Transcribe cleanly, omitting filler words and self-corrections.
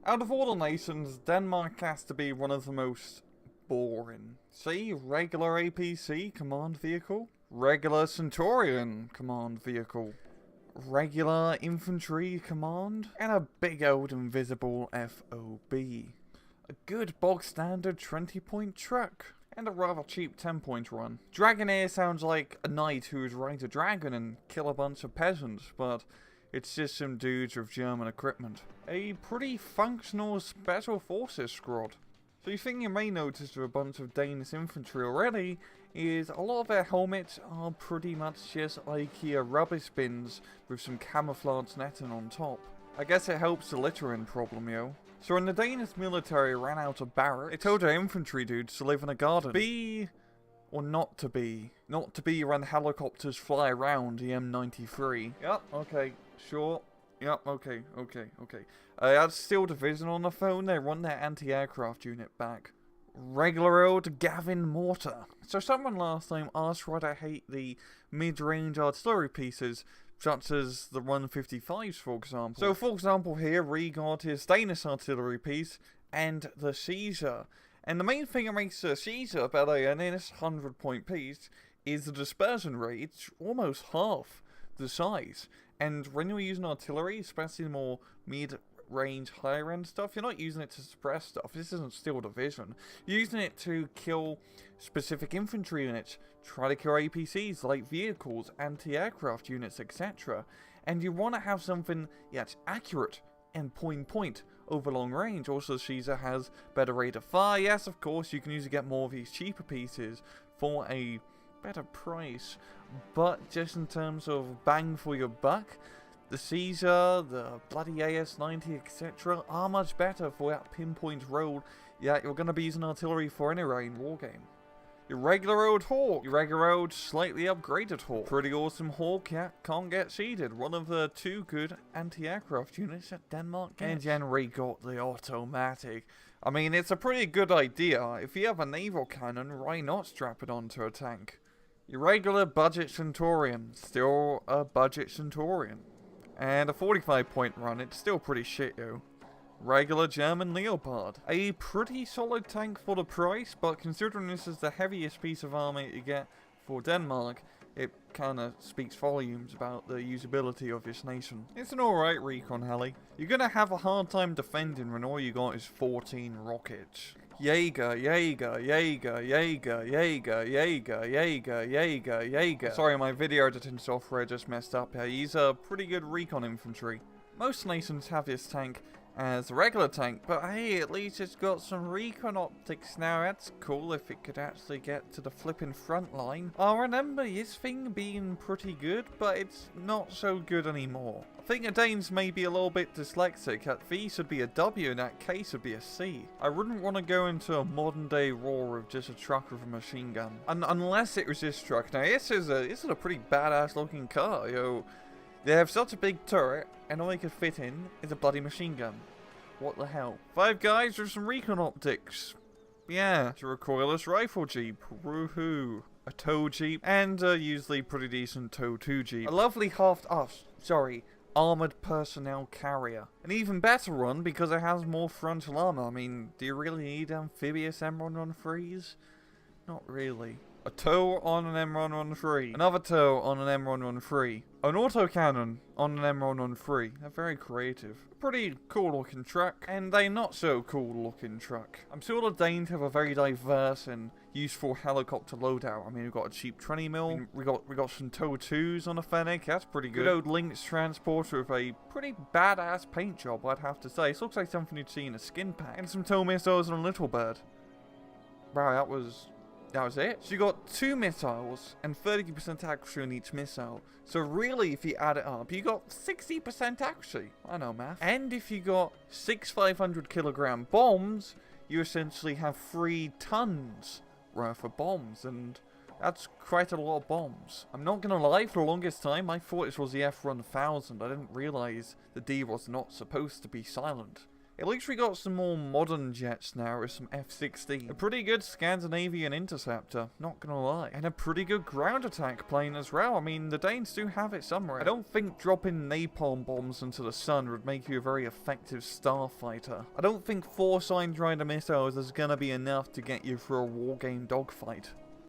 Out of all the nations, Denmark has to be one of the most boring. See, regular APC command vehicle, regular Centurion command vehicle, regular infantry command, and a big old invisible FOB. A good bog standard 20-point truck, and a rather cheap 10-point run. Dragonair sounds like a knight who would ride a dragon and kill a bunch of peasants, but it's just some dudes with German equipment. A pretty functional special forces squad. So the thing you may notice with a bunch of Danish infantry already is a lot of their helmets are pretty much just IKEA rubbish bins with some camouflage netting on top. I guess it helps the littering problem, yo. So when the Danish military ran out of barracks, they told their infantry dudes to live in a garden. Be or not to be. Not to be when helicopters fly around the M93. Yep, okay, sure. Yep, okay. I had Steel Division on the phone, they want their anti-aircraft unit back. Regular old Gavin Mortar. So someone last time asked why I hate the mid-range artillery pieces, such as the 155s for example. So for example here, we got his Danish artillery piece and the Caesar. And the main thing that makes the Caesar better than this 100-point piece is the dispersion rate. It's almost half the size. And when you're using artillery, especially more mid-range, higher-end stuff, you're not using it to suppress stuff. This isn't Steel Division. You're using it to kill specific infantry units, try to kill APCs, like vehicles, anti-aircraft units, etc. And you want to have something that's accurate and point over long range. Also, Caesar has better rate of fire. Yes, of course, you can usually get more of these cheaper pieces for a better price, but just in terms of bang for your buck, the Caesar, the bloody AS-90, etc. are much better for that pinpoint roll you're going to be using artillery for anyway in wargame. Your regular old Hawk, your regular old slightly upgraded Hawk. Pretty awesome Hawk, yeah, can't get seeded. One of the two good anti-aircraft units that Denmark gets. And then we got the Otomatic. I mean, it's a pretty good idea. If you have a naval cannon, why not strap it onto a tank? Your regular budget Centurion, still a budget Centurion. And a 45-point run, it's still pretty shit, yo. Regular German Leopard. A pretty solid tank for the price, but considering this is the heaviest piece of armor you get for Denmark, it kinda speaks volumes about the usability of this nation. It's an alright recon heli. You're gonna have a hard time defending when all you got is 14 rockets. Jaeger. Sorry, my video editing software just messed up here. He's a pretty good recon infantry. Most nations have this tank as a regular tank, but hey, at least it's got some recon optics now. That's cool if it could actually get to the flipping front line. I remember this thing being pretty good, but it's not so good anymore. I think the Danes may be a little bit dyslexic. That V should be a W and that K should be a C. I wouldn't want to go into a modern day war with just a truck with a machine gun. Unless it was this truck. Now this is a pretty badass looking car, yo. They have such a big turret, and all they could fit in is a bloody machine gun. What the hell? 5 guys with some recon optics. Yeah, it's a recoilless rifle jeep. Woohoo. A tow jeep, and a usually pretty decent tow 2 jeep. A lovely armoured personnel carrier. An even better one because it has more frontal armour. I mean, do you really need amphibious M113s? Not really. A tow on an M113. Another tow on an M113. An autocannon on an M113. They're very creative. Pretty cool looking truck. And a not so cool looking truck. I'm sure the Danes have a very diverse and useful helicopter loadout. I mean, we've got a cheap 20mm. We got some tow 2s on a Fennec. That's pretty good. Good old Lynx transporter with a pretty badass paint job, I'd have to say. This looks like something you'd see in a skin pack. And some tow missiles on a Little Bird. Wow, that was it. So you got 2 missiles and 30% accuracy on each missile. So really, if you add it up, you got 60% accuracy. I know math. And if you got 6 500-kilogram bombs, you essentially have 3 tons worth of bombs, and that's quite a lot of bombs. I'm not gonna lie, for the longest time, I thought this was the F-1000. I didn't realize the D was not supposed to be silent. At least we got some more modern jets now with some F-16. A pretty good Scandinavian interceptor, not gonna lie. And a pretty good ground attack plane as well. I mean, the Danes do have it somewhere. I don't think dropping napalm bombs into the sun would make you a very effective starfighter. I don't think 4 Sign Rider missiles is gonna be enough to get you through a wargame dogfight.